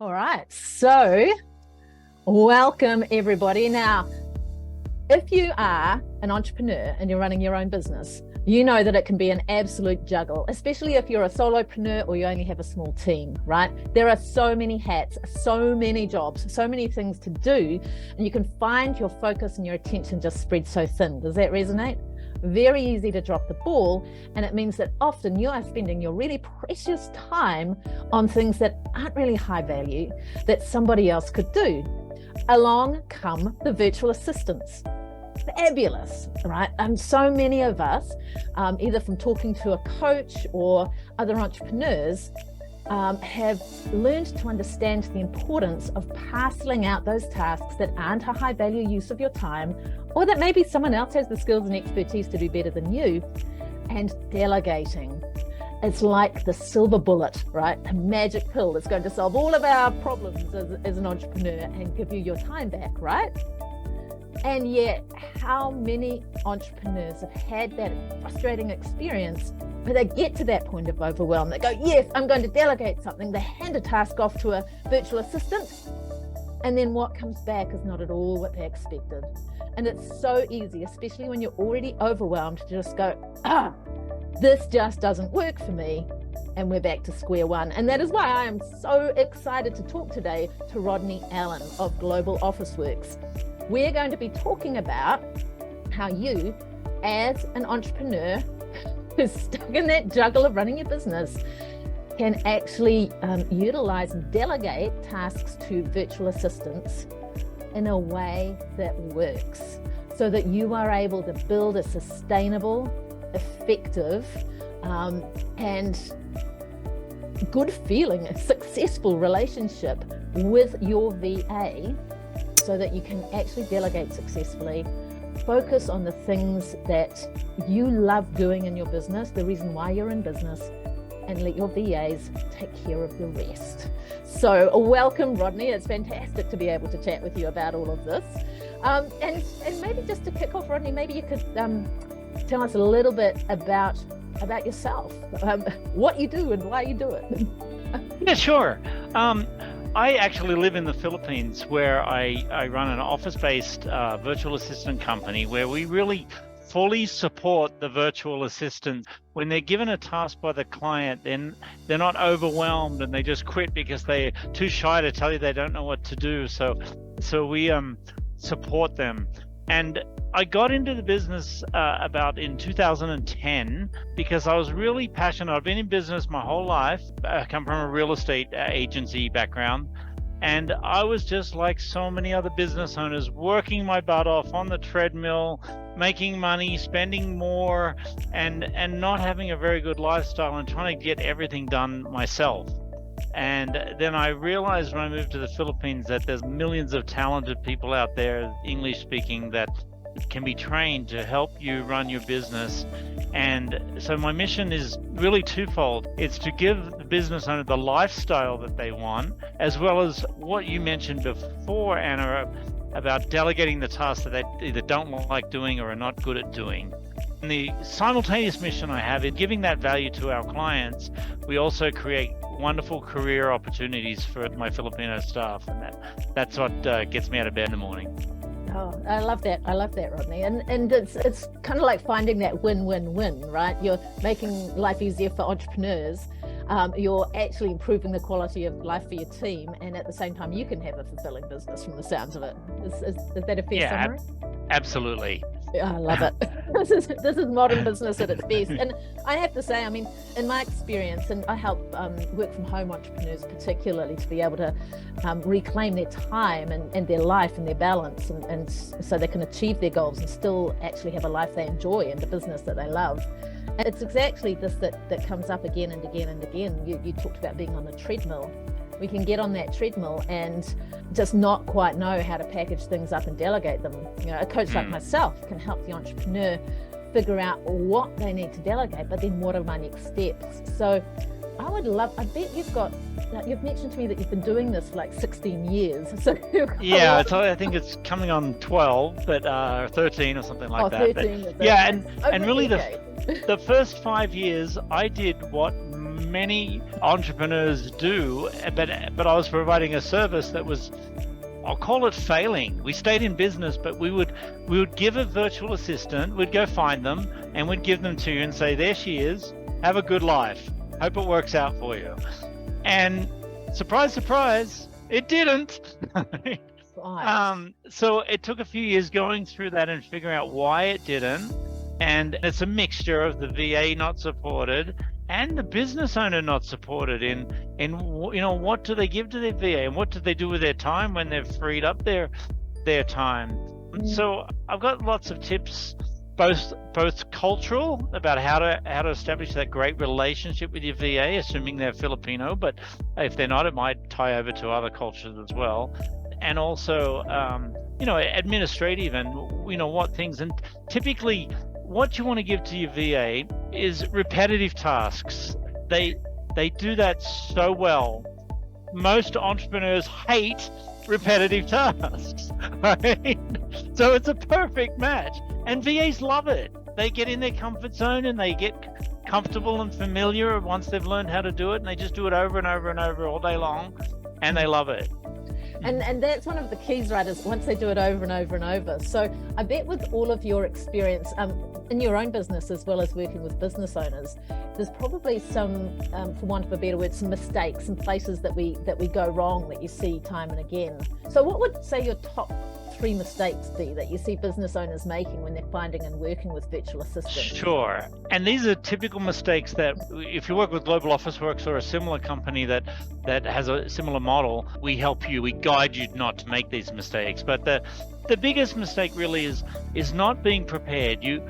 All right, so welcome everybody. Now, if you are an entrepreneur and you're running your own business, you know that it can be an absolute juggle, especially if you're a solopreneur or you only have a small team, right? There are so many hats, so many jobs, so many things to do, and you can find your focus and your attention just spread so thin. Does that resonate? Very easy to drop the ball, and it means that often you are spending your really precious time on things that aren't really high value that somebody else could do. Along come the virtual assistants. Fabulous, right? And so many of us, either from talking to a coach or other entrepreneurs, have learned to understand the importance of parceling out those tasks that aren't a high value use of your time, or that maybe someone else has the skills and expertise to do better than you, and delegating. It's like the silver bullet, right? A magic pill that's going to solve all of our problems as an entrepreneur and give you your time back, right? And yet, how many entrepreneurs have had that frustrating experience where they get to that point of overwhelm? They go, yes, I'm going to delegate something. They hand a task off to a virtual assistant, and then what comes back is not at all what they expected. And it's so easy, especially when you're already overwhelmed, to just go, this just doesn't work for me. And we're back to square one. And that is why I am so excited to talk today to Rodney Allen of Global Officeworks. We're going to be talking about how you, as an entrepreneur who's stuck in that juggle of running your business, can actually utilize and delegate tasks to virtual assistants in a way that works, so that you are able to build a sustainable, effective, and good feeling, a successful relationship with your VA, so that you can actually delegate successfully, focus on the things that you love doing in your business, the reason why you're in business, and let your VAs take care of the rest. So welcome, Rodney. It's fantastic to be able to chat with you about all of this. And maybe just to kick off, Rodney, maybe you could tell us a little bit about yourself, what you do and why you do it. Yeah, sure. I actually live in the Philippines, where I run an office-based virtual assistant company where we really fully support the virtual assistant. When they're given a task by the client, then they're not overwhelmed and they just quit because they're too shy to tell you they don't know what to do. So we support them. And I got into the business about in 2010 because I was really passionate. I've been in business my whole life. I come from a real estate agency background. And I was just like so many other business owners, working my butt off on the treadmill, making money, spending more, and not having a very good lifestyle and trying to get everything done myself. And then I realized when I moved to the Philippines that there's millions of talented people out there, English speaking, that can be trained to help you run your business. And so my mission is really twofold. It's to give the business owner the lifestyle that they want, as well as what you mentioned before, Anna, about delegating the tasks that they either don't like doing or are not good at doing. And the simultaneous mission I have is giving that value to our clients. We also create wonderful career opportunities for my Filipino staff, and that's what gets me out of bed in the morning. Oh, I love that, Rodney. And it's kind of like finding that win-win-win, right? You're making life easier for entrepreneurs. You're actually improving the quality of life for your team, and at the same time, you can have a fulfilling business from the sounds of it. Is that a fair summary? Absolutely. I love it. This is modern business at its best. And I have to say, I mean, in my experience, and I help work from home entrepreneurs particularly to be able to reclaim their time and their life and their balance, and so they can achieve their goals and still actually have a life they enjoy and a business that they love. And it's exactly this that comes up again and again and again. You talked about being on the treadmill. We can get on that treadmill and just not quite know how to package things up and delegate them. You know, a coach like myself can help the entrepreneur figure out what they need to delegate, but then what are my next steps? So I bet you've mentioned to me that you've been doing this for like 16 years. So yeah, I think it's coming on 12, but 13 or something like that. 13, but, yeah, and really the first 5 years I did what many entrepreneurs do, but I was providing a service that was, I'll call it failing. We stayed in business, but we would give a virtual assistant, we'd go find them, and we'd give them to you and say, there she is, have a good life. Hope it works out for you. And surprise, surprise, it didn't. So it took a few years going through that and figuring out why it didn't. And it's a mixture of the VA not supported and the business owner not supported in what do they give to their VA and what do they do with their time when they've freed up their time. So I've got lots of tips, both cultural about how to establish that great relationship with your VA, assuming they're Filipino, but if they're not, it might tie over to other cultures as well. And also, administrative and, what things. And typically, what you want to give to your VA is repetitive tasks. They do that so well. Most entrepreneurs hate repetitive tasks, right? So it's a perfect match. And VAs love it. They get in their comfort zone and they get comfortable and familiar once they've learned how to do it, and they just do it over and over and over all day long, and they love it. And that's one of the keys, right, is once they do it over and over and over. So I bet with all of your experience in your own business as well as working with business owners, there's probably some, for want of a better word, some mistakes and places that we go wrong that you see time and again. So what would, say, your top 3 mistakes be that you see business owners making when they're finding and working with virtual assistants? Sure. And these are typical mistakes that if you work with Global Officeworks or a similar company that has a similar model, we help you, we guide you not to make these mistakes. But the biggest mistake really is not being prepared. You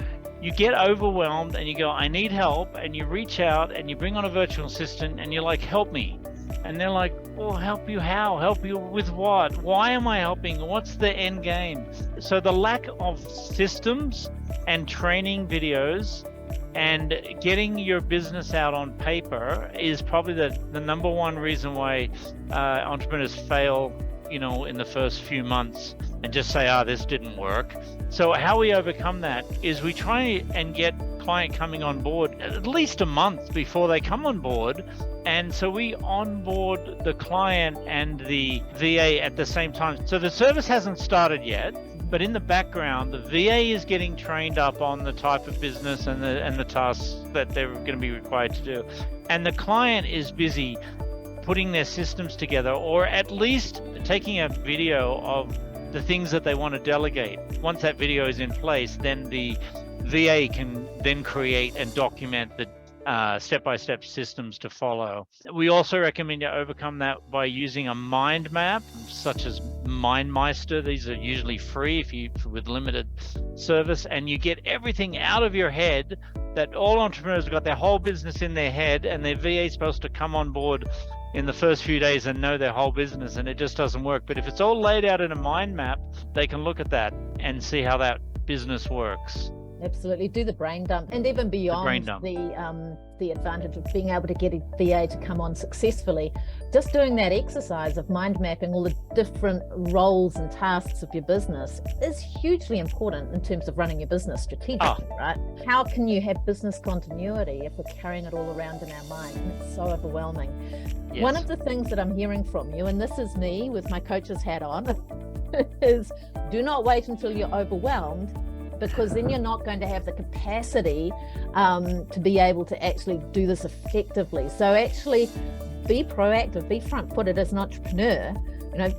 get overwhelmed and you go, I need help, and you reach out and you bring on a virtual assistant and you're like, help me. And they're like, well, help you how? Help you with what? Why am I helping? What's the end game? So the lack of systems and training videos and getting your business out on paper is probably the number one reason why entrepreneurs fail, in the first few months and just say, this didn't work. So how we overcome that is we try and get client coming on board at least a month before they come on board. And so we onboard the client and the VA at the same time. So the service hasn't started yet, but in the background, the VA is getting trained up on the type of business and the tasks that they're going to be required to do. And the client is busy putting their systems together, or at least taking a video of the things that they want to delegate. Once that video is in place, then the VA can then create and document the step-by-step systems to follow. We also recommend you overcome that by using a mind map, such as MindMeister. These are usually free with limited service, and you get everything out of your head. That all entrepreneurs have got their whole business in their head, and their VA is supposed to come on board in the first few days and know their whole business, and it just doesn't work. But if it's all laid out in a mind map, they can look at that and see how that business works. Absolutely. Do the brain dump. And even beyond the advantage of being able to get a VA to come on successfully, just doing that exercise of mind mapping all the different roles and tasks of your business is hugely important in terms of running your business strategically, right? How can you have business continuity if we're carrying it all around in our mind? And it's so overwhelming. Yes. One of the things that I'm hearing from you, and this is me with my coach's hat on, is do not wait until you're overwhelmed, because then you're not going to have the capacity to be able to actually do this effectively. So actually be proactive, be front-footed as an entrepreneur.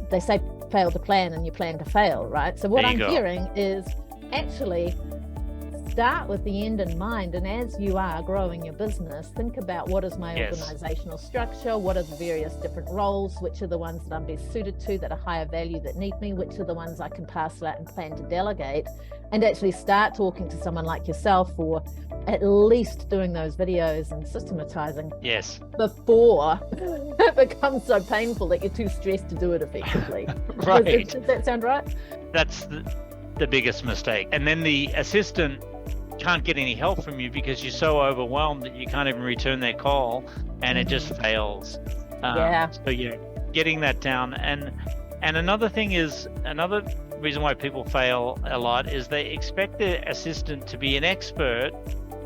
They say fail to plan and you plan to fail, right? So what I'm hearing is actually start with the end in mind, and as you are growing your business, think about what is my organizational structure, what are the various different roles, which are the ones that I'm best suited to, that are higher value, that need me, which are the ones I can parcel out and plan to delegate, and actually start talking to someone like yourself, or at least doing those videos and systematizing before it becomes so painful that you're too stressed to do it effectively. Right. Does that sound right? That's the biggest mistake. And then the assistant can't get any help from you because you're so overwhelmed that you can't even return their call, and it just fails. So getting that down. And another thing is, another reason why people fail a lot is they expect their assistant to be an expert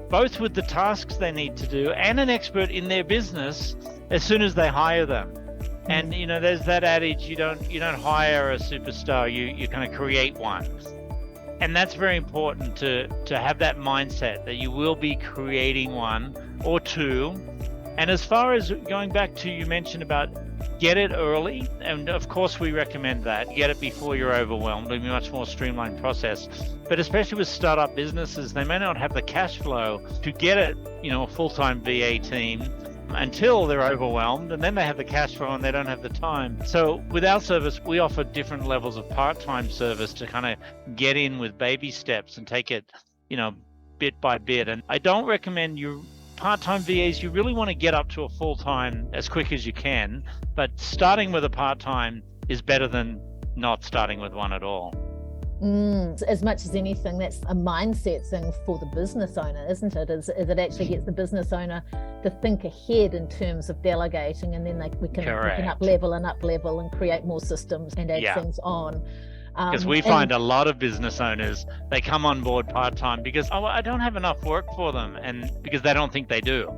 both with the tasks they need to do and an expert in their business as soon as they hire them. And there's that adage, you don't hire a superstar, you kind of create one. And that's very important to have that mindset that you will be creating one or two. And as far as going back to, you mentioned about get it early, and of course we recommend that. Get it before you're overwhelmed. It'll be a much more streamlined process. But especially with startup businesses, they may not have the cash flow to get it, a full-time VA team until they're overwhelmed, and then they have the cash flow and they don't have the time. So with our service, we offer different levels of part-time service to kind of get in with baby steps and take it, bit by bit. And I don't recommend you part-time VAs. You really want to get up to a full-time as quick as you can, but starting with a part-time is better than not starting with one at all. As much as anything, that's a mindset thing for the business owner, isn't it? Is it actually gets the business owner to think ahead in terms of delegating, and then we can up level and create more systems and add things on. Because we find a lot of business owners, they come on board part-time because, I don't have enough work for them, and because they don't think they do.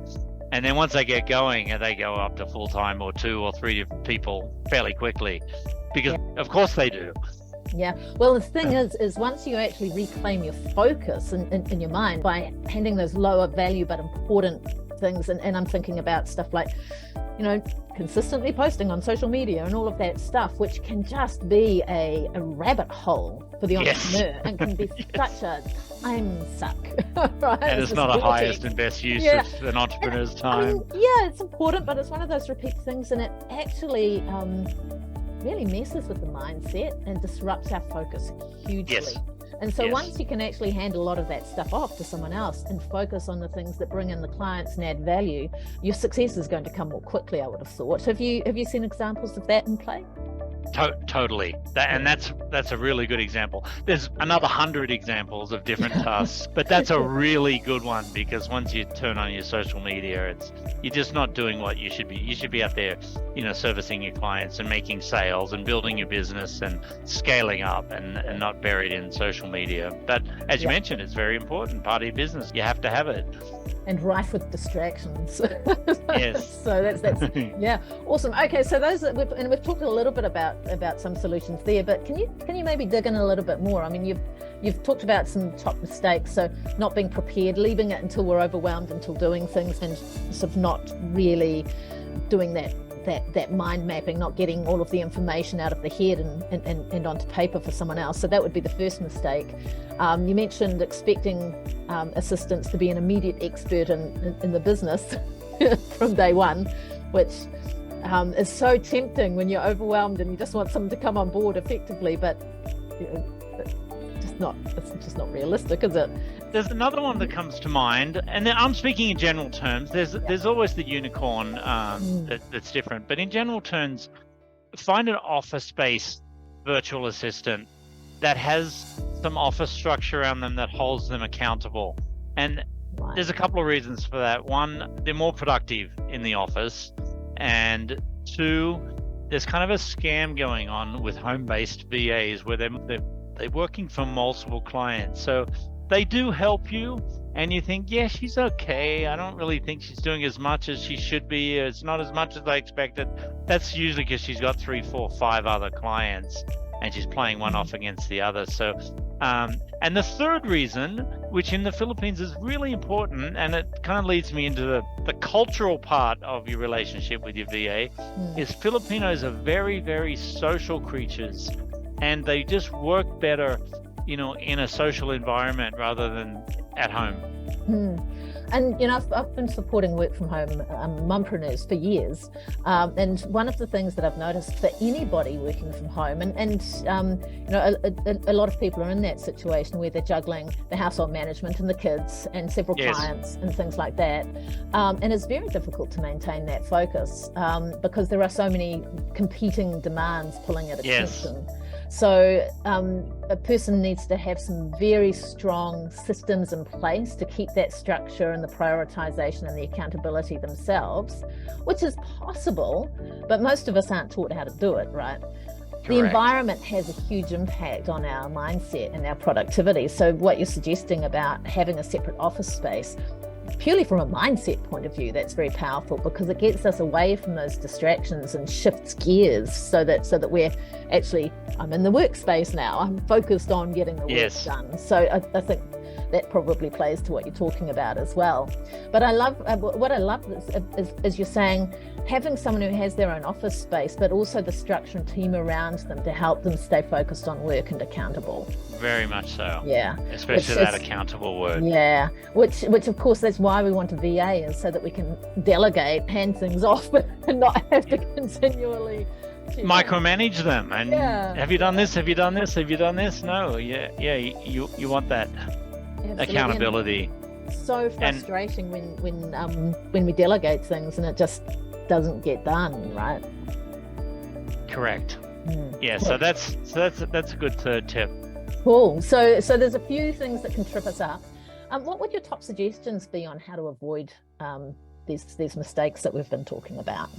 And then once they get going, they go up to full-time or 2 or 3 people fairly quickly, because of course they do. Yeah. Well, the thing is once you actually reclaim your focus in your mind by handling those lower value but important things, and I'm thinking about stuff like, consistently posting on social media and all of that stuff, which can just be a rabbit hole for the entrepreneur and can be such a time suck. Right? And it's not a highest and best use of an entrepreneur's time. It's important, but it's one of those repeat things, and it actually really messes with the mindset and disrupts our focus hugely. And so once you can actually hand a lot of that stuff off to someone else and focus on the things that bring in the clients and add value, your success is going to come more quickly, I would have thought. Have you seen examples of that in play? Totally. That's a really good example. There's another 100 examples of different tasks, but that's a really good one, because once you turn on your social media, you're just not doing what you should be. You should be out there, servicing your clients and making sales and building your business and scaling up, and not buried in social media. But as you mentioned, it's very important part of your business. You have to have it. And rife with distractions. Yes. So that's awesome. Okay, so we've talked a little bit about some solutions there, but can you maybe dig in a little bit more? I mean, you've talked about some top mistakes, so not being prepared, leaving it until we're overwhelmed, until doing things, and sort of not really doing that mind mapping, not getting all of the information out of the head and onto paper for someone else. So that would be the first mistake. You mentioned expecting assistants to be an immediate expert in the business from day one, which is so tempting when you're overwhelmed and you just want someone to come on board effectively, but it's just not realistic, is it? There's another one that comes to mind, and then I'm speaking in general terms. There's always the unicorn that's different, but in general terms, find an office-based virtual assistant that has some office structure around them that holds them accountable. And there's a couple of reasons for that. One, they're more productive in the office, and 2, there's kind of a scam going on with home-based VAs where they're working for multiple clients. So they do help you, and you think, yeah, she's okay. I don't really think she's doing as much as she should be. It's not as much as I expected. That's usually because she's got 3, 4, 5 other clients, and she's playing one off against the other. So, and the third reason, which in the Philippines is really important, and it kind of leads me into the cultural part of your relationship with your VA, is Filipinos are very, very social creatures, and they just work better, in a social environment rather than at home. And I've been supporting work from home mompreneurs for years, and one of the things that I've noticed for anybody working from home, and a lot of people are in that situation where they're juggling the household management and the kids and several clients and things like that, and it's very difficult to maintain that focus because there are so many competing demands pulling at attention. So a person needs to have some very strong systems in place to keep that structure and the prioritization and the accountability themselves, which is possible, but most of us aren't taught how to do it, right? The environment has a huge impact on our mindset and our productivity. So what you're suggesting about having a separate office space, purely from a mindset point of view, that's very powerful, because it gets us away from those distractions and shifts gears so that we're actually, I'm in the workspace now, I'm focused on getting the work done. So I think that probably plays to what you're talking about as well. But I love, what I love is you're saying having someone who has their own office space, but also the structure and team around them to help them stay focused on work and accountable. Very much so. Yeah. Especially that accountable word. Yeah. Which of course, that's why we want a VA, is so that we can delegate, hand things off, and not have to continually micromanage them. And have you done this? Have you done this? Have you done this? No. Yeah. You want that. Absolutely. Accountability. And so frustrating when we delegate things and it just doesn't get done, right? Correct. Yeah. So that's a good third tip. Cool. So there's a few things that can trip us up. What would your top suggestions be on how to avoid these mistakes that we've been talking about?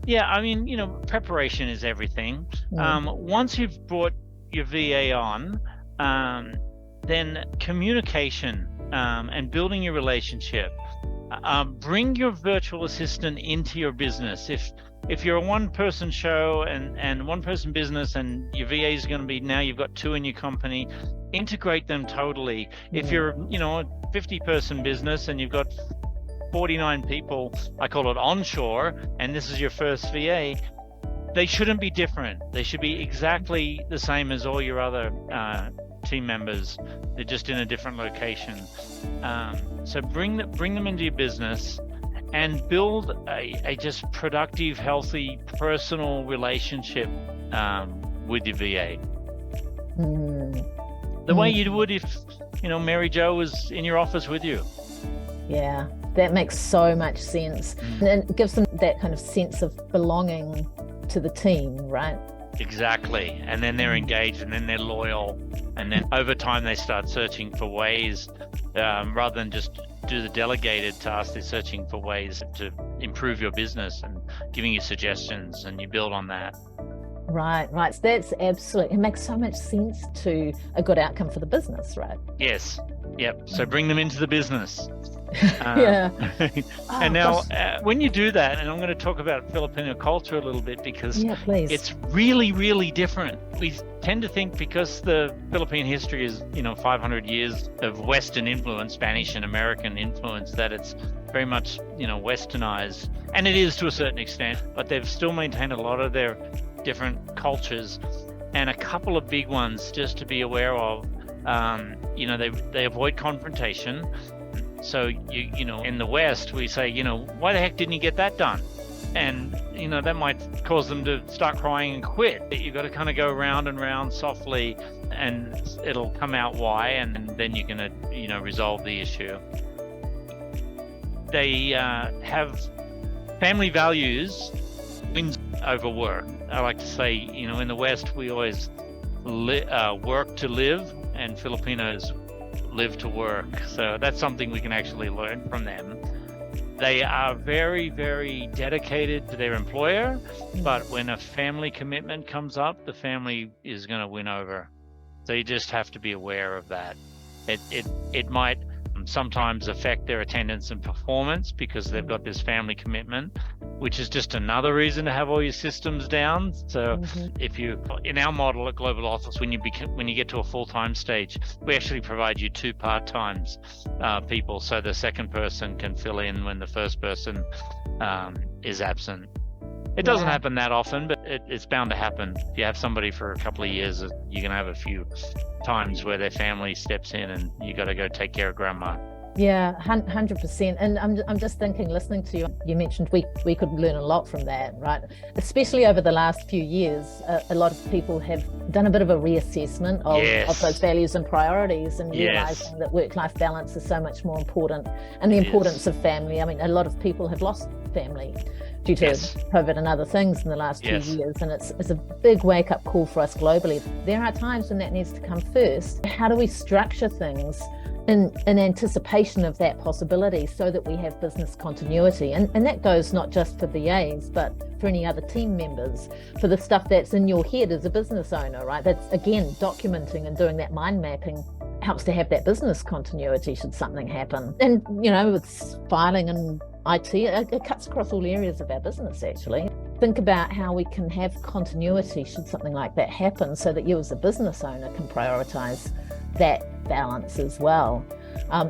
Yeah, I mean, preparation is everything. Once you've brought your VA on, then communication and building your relationship. Bring your virtual assistant into your business. If you're a one-person show and one-person business, and your VA is going to be, now you've got two in your company, integrate them totally. If you're a 50-person business and you've got 49 people, I call it onshore, and this is your first VA, they shouldn't be different. They should be exactly the same as all your other team members. They're just in a different location. So bring them into your business and build a just productive, healthy, personal relationship with your VA. The way you would if Mary Jo was in your office with you. Yeah, that makes so much sense. And it gives them that kind of sense of belonging to the team, right? Exactly. And then they're engaged, and then they're loyal, and then over time they start searching for ways, rather than just do the delegated task, they're searching for ways to improve your business and giving you suggestions, and you build on that. Right. So that's absolutely, it makes so much sense to a good outcome for the business, right? Yes. Yep. So bring them into the business. Yeah. And now, when you do that, and I'm going to talk about Filipino culture a little bit, because it's really, really different. We tend to think, because the Philippine history is, 500 years of Western influence, Spanish and American influence, that it's very much, Westernized. And it is to a certain extent, but they've still maintained a lot of their different cultures. And a couple of big ones just to be aware of, they avoid confrontation. So, in the West, we say, why the heck didn't you get that done? And, that might cause them to start crying and quit. You've got to kind of go round and round softly, and it'll come out why, and then you can, resolve the issue. They have family values wins over work. I like to say, in the West, we always work to live, and Filipinos live to work. So that's something we can actually learn from them. They are very, very dedicated to their employer, but when a family commitment comes up, the family is going to win over. So you just have to be aware of that. It might sometimes affect their attendance and performance because they've got this family commitment, which is just another reason to have all your systems down. So if you, in our model at Global Office, when you get to a full-time stage, we actually provide you 2 part-times people, so the second person can fill in when the first person is absent. It doesn't happen that often, but it's bound to happen. If you have somebody for a couple of years, you're going to have a few times where their family steps in and you got to go take care of grandma. Yeah, 100%. And I'm just thinking, listening to you, you mentioned we could learn a lot from that, right? Especially over the last few years, a lot of people have done a bit of a reassessment of those values and priorities, and realizing that work-life balance is so much more important, and the importance of family. I mean, a lot of people have lost family due to COVID and other things in the last few years, and it's a big wake-up call for us globally. There are times when that needs to come first. How do we structure things in anticipation of that possibility, so that we have business continuity. And that goes not just for VAs, but for any other team members, for the stuff that's in your head as a business owner, right? That's, again, documenting and doing that mind mapping helps to have that business continuity should something happen. And, with filing and IT, it cuts across all areas of our business, actually. Think about how we can have continuity should something like that happen, so that you as a business owner can prioritize that balance as well.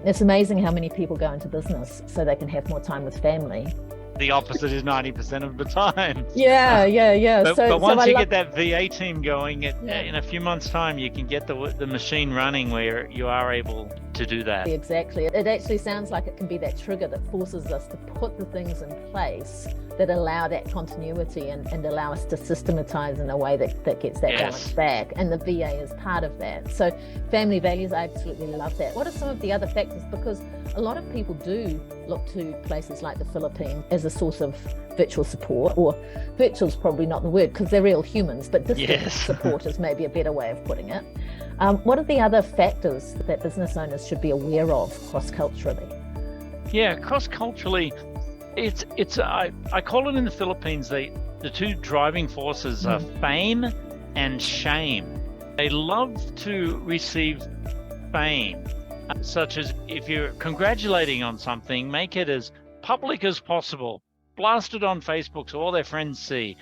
It's amazing how many people go into business so they can have more time with family. The opposite is 90% of the time. Yeah. But once you get that VA team going, in a few months' time, you can get the machine running where you are able to do that. Exactly. It actually sounds like it can be that trigger that forces us to put the things in place that allow that continuity and allow us to systematize in a way that gets that balance back. And the VA is part of that. So family values, I absolutely love that. What are some of the other factors? Because a lot of people do look to places like the Philippines as a source of virtual support, or virtual is probably not the word because they're real humans, but distant support is maybe a better way of putting it. What are the other factors that business owners should be aware of cross-culturally? Yeah, cross-culturally, I call it in the Philippines, the two driving forces are fame and shame. They love to receive fame, such as if you're congratulating on something, make it as public as possible, blast it on Facebook so all their friends see.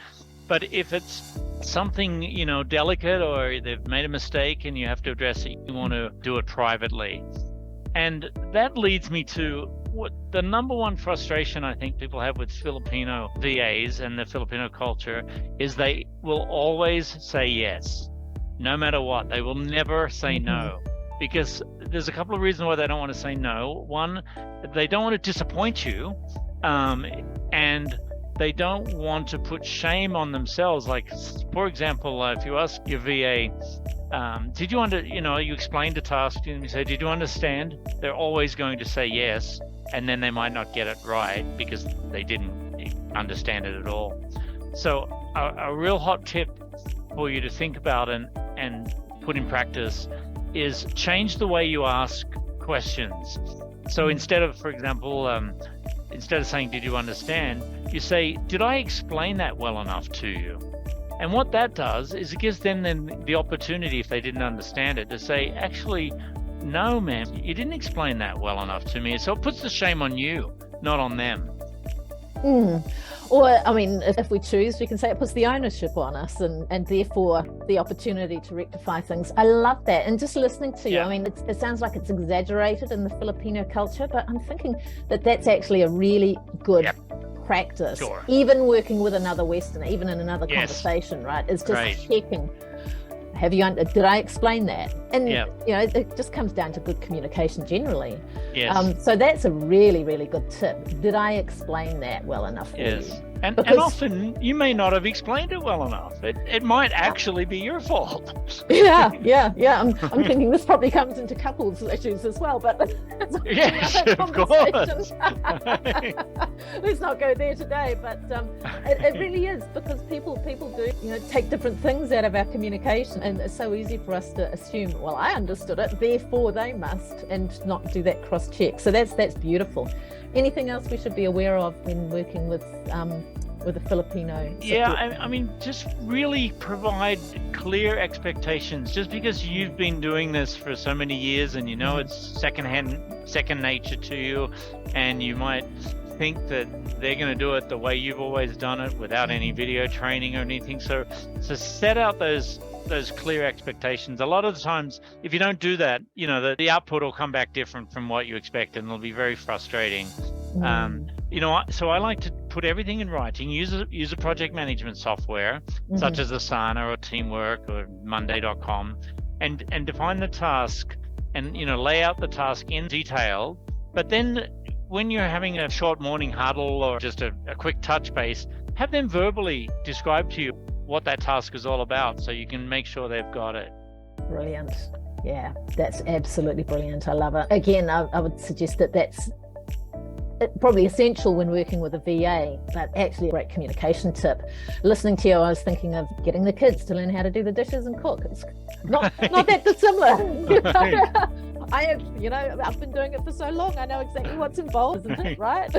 But if it's something, delicate, or they've made a mistake and you have to address it, you want to do it privately. And that leads me to what the number one frustration I think people have with Filipino VAs and the Filipino culture is they will always say yes, no matter what. They will never say no, because there's a couple of reasons why they don't want to say no. One, they don't want to disappoint you, and they don't want to put shame on themselves. Like, for example, if you ask your VA, did you you explained the task and you say, did you understand? They're always going to say yes, and then they might not get it right because they didn't understand it at all. So a real hot tip for you to think about and put in practice is change the way you ask questions. So instead of, for example, instead of saying, did you understand? You say, did I explain that well enough to you? And what that does is it gives them then the opportunity, if they didn't understand it, to say, actually, no, ma'am, you didn't explain that well enough to me. So it puts the shame on you, not on them. Or, if we choose, we can say it puts the ownership on us and therefore the opportunity to rectify things. I love that. And just listening to you, it sounds like it's exaggerated in the Filipino culture, but I'm thinking that that's actually a really good practice. Sure. Even working with another Westerner, even in another conversation, right? Is just checking. Did I explain that? And it just comes down to good communication generally. Yes. So that's a really, really good tip. Did I explain that well enough for you? And often you may not have explained it well enough. It might actually be your fault. Yeah. I'm thinking this probably comes into couples issues as well, but yes, of course. Let's not go there today. But it really is, because people do take different things out of our communication, and it's so easy for us to assume, well, I understood it, therefore they must, and not do that cross check. So that's beautiful. Anything else we should be aware of when working with a Filipino support? Yeah, just really provide clear expectations. Just because you've been doing this for so many years and it's second nature to you, and you might think that they're going to do it the way you've always done it without any video training or anything. So set out those clear expectations. A lot of the times, if you don't do that, the output will come back different from what you expect, and it'll be very frustrating. So I like to put everything in writing. Use a project management software such as Asana or Teamwork or Monday.com, and define the task and lay out the task in detail. But then when you're having a short morning huddle or just a quick touch base, have them verbally describe to you what that task is all about, so you can make sure they've got it. Brilliant. Yeah, that's absolutely brilliant. I love it. Again, I would suggest that probably essential when working with a VA, but actually a great communication tip. Listening to you, I was thinking of getting the kids to learn how to do the dishes and cook. It's not that dissimilar. I've been doing it for so long. I know exactly what's involved, isn't it? Right?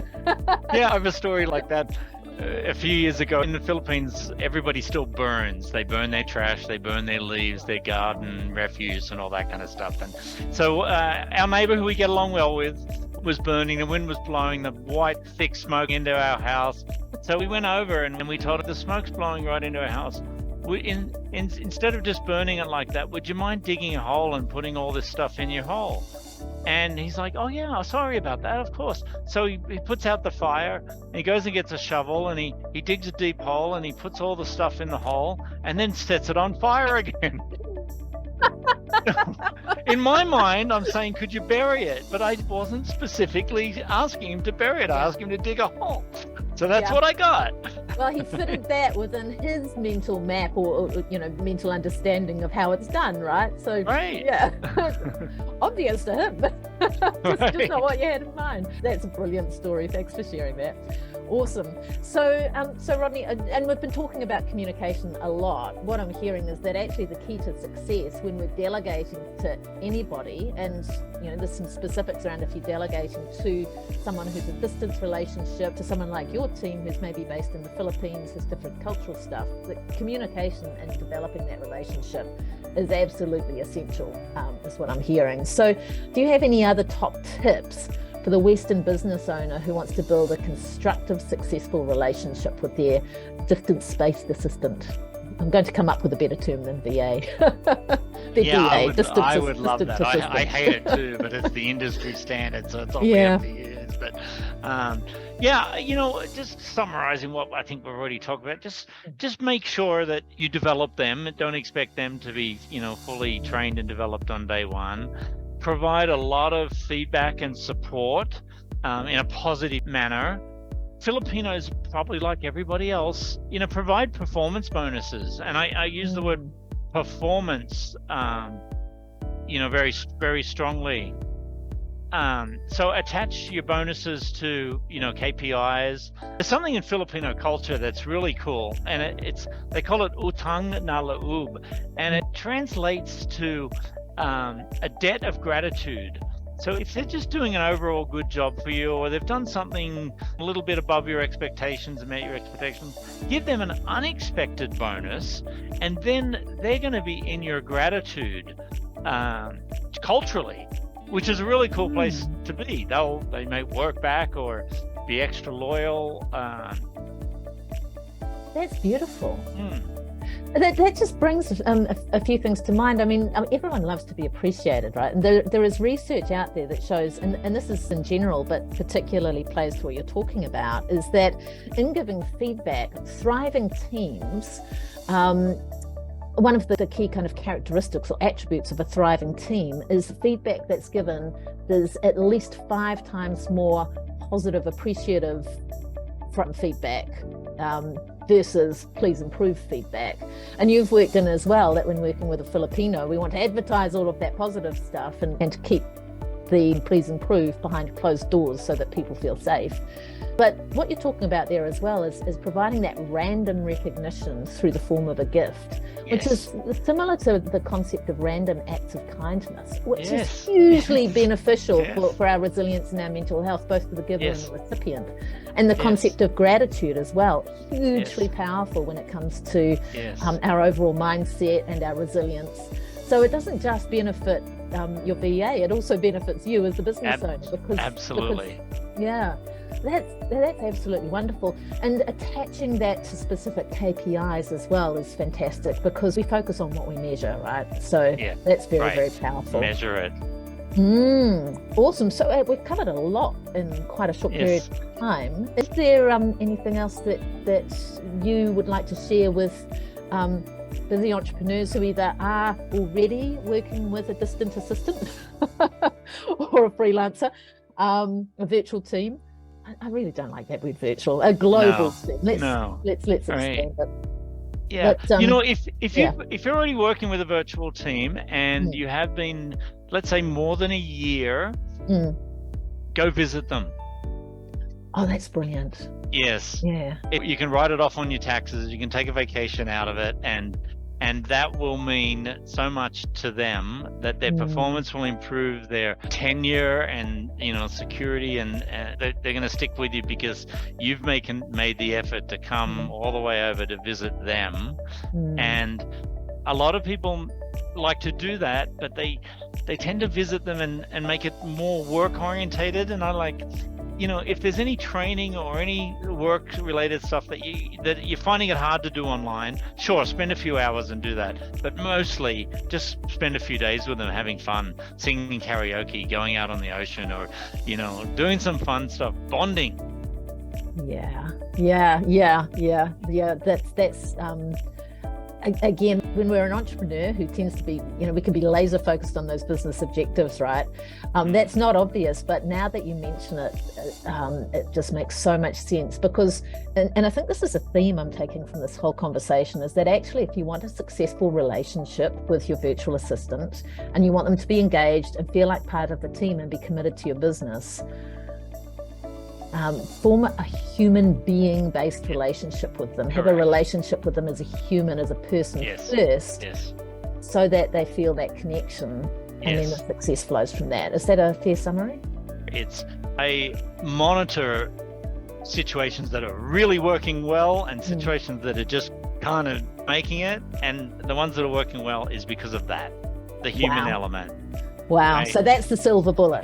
Yeah, I have a story like that. A few years ago in the Philippines, everybody still burns. They burn their trash, they burn their leaves, their garden refuse, and all that kind of stuff. And so our neighbor, who we get along well with, was burning. The wind was blowing the white, thick smoke into our house. So we went over and we told her, the smoke's blowing right into our house. Instead of just burning it like that, would you mind digging a hole and putting all this stuff in your hole? And he's like, oh yeah, sorry about that, of course. So he puts out the fire and he goes and gets a shovel and he digs a deep hole and he puts all the stuff in the hole and then sets it on fire again. In my mind, I'm saying, could you bury it? But I wasn't specifically asking him to bury it. I asked him to dig a hole. So that's what I got. Well, he fitted that within his mental map or mental understanding of how it's done, right? So, right. Yeah, obvious to him. just not what you had in mind. That's a brilliant story. Thanks for sharing that. Awesome. So Rodney, and we've been talking about communication a lot. What I'm hearing is that actually the key to success when we're delegating to anybody, and there's some specifics around if you're delegating to someone who's a distance relationship, to someone like your team who's maybe based in the Philippines, has different cultural stuff, that communication and developing that relationship is absolutely essential, is what I'm hearing. So do you have any other top tips for the Western business owner who wants to build a constructive, successful relationship with their distance-based assistant? I'm going to come up with a better term than VA. I would love that. I hate it too, but it's the industry standard, so it's all we have to use. But just summarizing what I think we've already talked about, just make sure that you develop them. Don't expect them to be, fully trained and developed on day one. Provide a lot of feedback and support in a positive manner. Filipinos, probably like everybody else, provide performance bonuses. And I use the word performance, very, very strongly. So attach your bonuses to, KPIs. There's something in Filipino culture that's really cool, and they call it utang na loob, and it translates to a debt of gratitude. So if they're just doing an overall good job for you, or they've done something a little bit above your expectations and met your expectations, give them an unexpected bonus, and then they're going to be in your gratitude culturally, which is a really cool place to be. They may work back or be extra loyal. That's beautiful. That just brings a few things to mind. I mean, everyone loves to be appreciated, right? And there is research out there that shows, and this is in general, but particularly plays to what you're talking about, is that in giving feedback, thriving teams, one of the key kind of characteristics or attributes of a thriving team is feedback that's given is at least 5 times more positive, appreciative from feedback versus please improve feedback. And you've worked in as well that when working with a Filipino, we want to advertise all of that positive stuff and to keep the please improve behind closed doors so that people feel safe. But what you're talking about there as well is providing that random recognition through the form of a gift, which is similar to the concept of random acts of kindness, which is hugely beneficial for our resilience and our mental health, both for the giver and the recipient. And the concept of gratitude as well, hugely powerful when it comes to our overall mindset and our resilience. So it doesn't just benefit your VA, it also benefits you as a business owner. Absolutely. That's absolutely wonderful. And attaching that to specific KPIs as well is fantastic, because we focus on what we measure, right? So that's very powerful. Measure it. Awesome. So we've covered a lot in quite a short period of time. Is there anything else that you would like to share with busy entrepreneurs who either are already working with a distant assistant or a freelancer, a virtual team? I really don't like that word virtual. A global team. Let's expand it. Yeah. But, if you're already working with a virtual team and you have been, let's say, more than a year, go visit them. Oh, that's brilliant. Yes. Yeah. You can write it off on your taxes. You can take a vacation out of it, and that will mean so much to them that their performance will improve, their tenure and security, and they're going to stick with you because you've made the effort to come all the way over to visit them. And a lot of people like to do that, but they tend to visit them and make it more work orientated. And I like, if there's any training or any work related stuff that you're finding it hard to do online, sure, spend a few hours and do that. But mostly just spend a few days with them having fun, singing karaoke, going out on the ocean, or, doing some fun stuff, bonding. Yeah. That's again, when we're an entrepreneur who tends to be, we can be laser focused on those business objectives, right? That's not obvious, but now that you mention it, it just makes so much sense because, and I think this is a theme I'm taking from this whole conversation, is that actually if you want a successful relationship with your virtual assistant and you want them to be engaged and feel like part of the team and be committed to your business, form a human being based relationship with them. Have a relationship with them as a human, as a person first, so that they feel that connection, and then the success flows from that. Is that a fair summary? I monitor situations that are really working well and situations that are just kind of making it, and the ones that are working well is because of that, the human element. Wow. Right. So that's the silver bullet.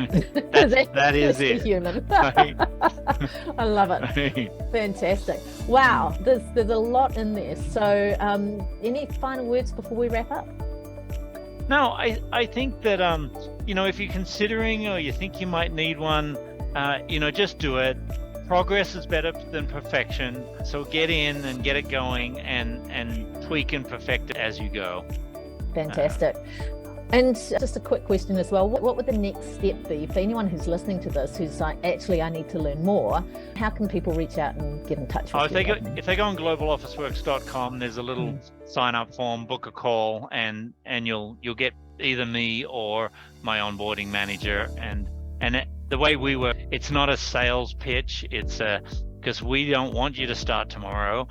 that is it. Human. I love it. Fantastic. Wow. There's a lot in there. So any final words before we wrap up? No, I think that, if you're considering or you think you might need one, just do it. Progress is better than perfection. So get in and get it going and tweak and perfect it as you go. Fantastic. And just a quick question as well, what would the next step be for anyone who's listening to this, who's like, actually, I need to learn more? How can people reach out and get in touch with you? If they go on globalofficeworks.com, there's a little sign up form, book a call, and you'll get either me or my onboarding manager. And the way we work, it's not a sales pitch, it's because we don't want you to start tomorrow.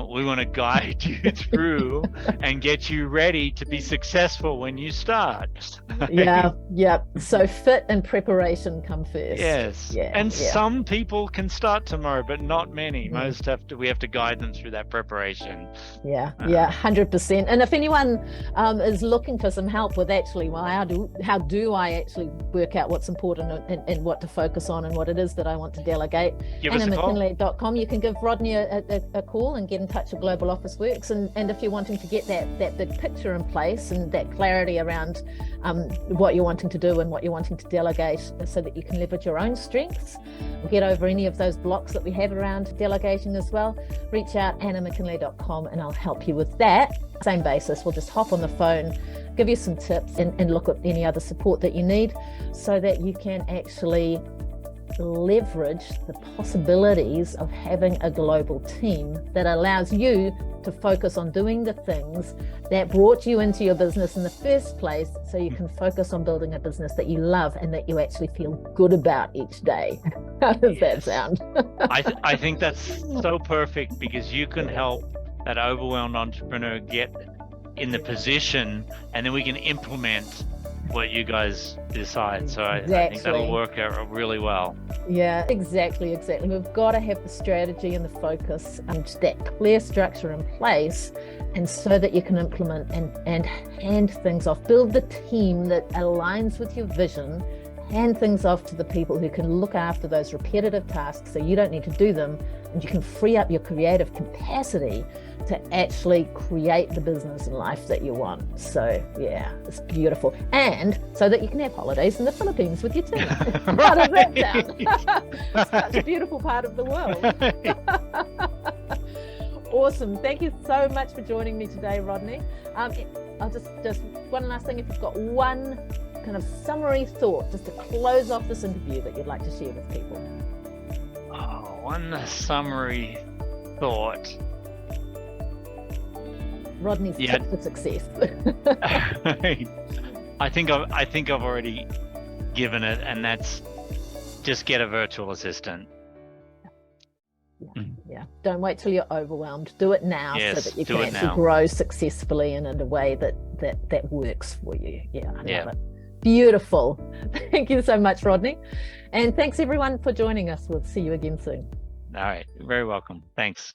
We want to guide you through and get you ready to be successful when you start. Yeah. So fit and preparation come first. Yes. Some people can start tomorrow, but not many. Most we have to guide them through that preparation. 100%. And if anyone is looking for some help with actually, how do I actually work out what's important and what to focus on and what it is that I want to delegate, give us a call. McKinley.com. You can give Rodney a call and get in touch with Global Officeworks. And if you're wanting to get that big picture in place and that clarity around what you're wanting to do and what you're wanting to delegate so that you can leverage your own strengths, get over any of those blocks that we have around delegating as well, reach out, mckinley.com, and I'll help you with that. Same basis, we'll just hop on the phone, give you some tips and look at any other support that you need so that you can actually leverage the possibilities of having a global team that allows you to focus on doing the things that brought you into your business in the first place, so you can focus on building a business that you love and that you actually feel good about each day. How does that sound? I think that's so perfect, because you can help that overwhelmed entrepreneur get in the position, and then we can implement what you guys decide. So I think that'll work out really well. Yeah, exactly. We've got to have the strategy and the focus and that clear structure in place, and so that you can implement and hand things off, build the team that aligns with your vision, hand things off to the people who can look after those repetitive tasks so you don't need to do them, and you can free up your creative capacity to actually create the business and life that you want. So yeah, it's beautiful. And so that you can have holidays in the Philippines with your team. How does that sound? Such a beautiful part of the world. Awesome. Thank you so much for joining me today, Rodney. I'll just one last thing, if you've got one kind of summary thought just to close off this interview that you'd like to share with people. One summary thought. Rodney's tip for success. I think I've already given it, and that's just get a virtual assistant. Yeah. Don't wait till you're overwhelmed. Do it now, Yes, so that you do can it actually now. grow successfully and in a way that works for you. Yeah, I Yeah. love it. Beautiful. Thank you so much, Rodney. And thanks everyone for joining us. We'll see you again soon. All right. You're very welcome. Thanks.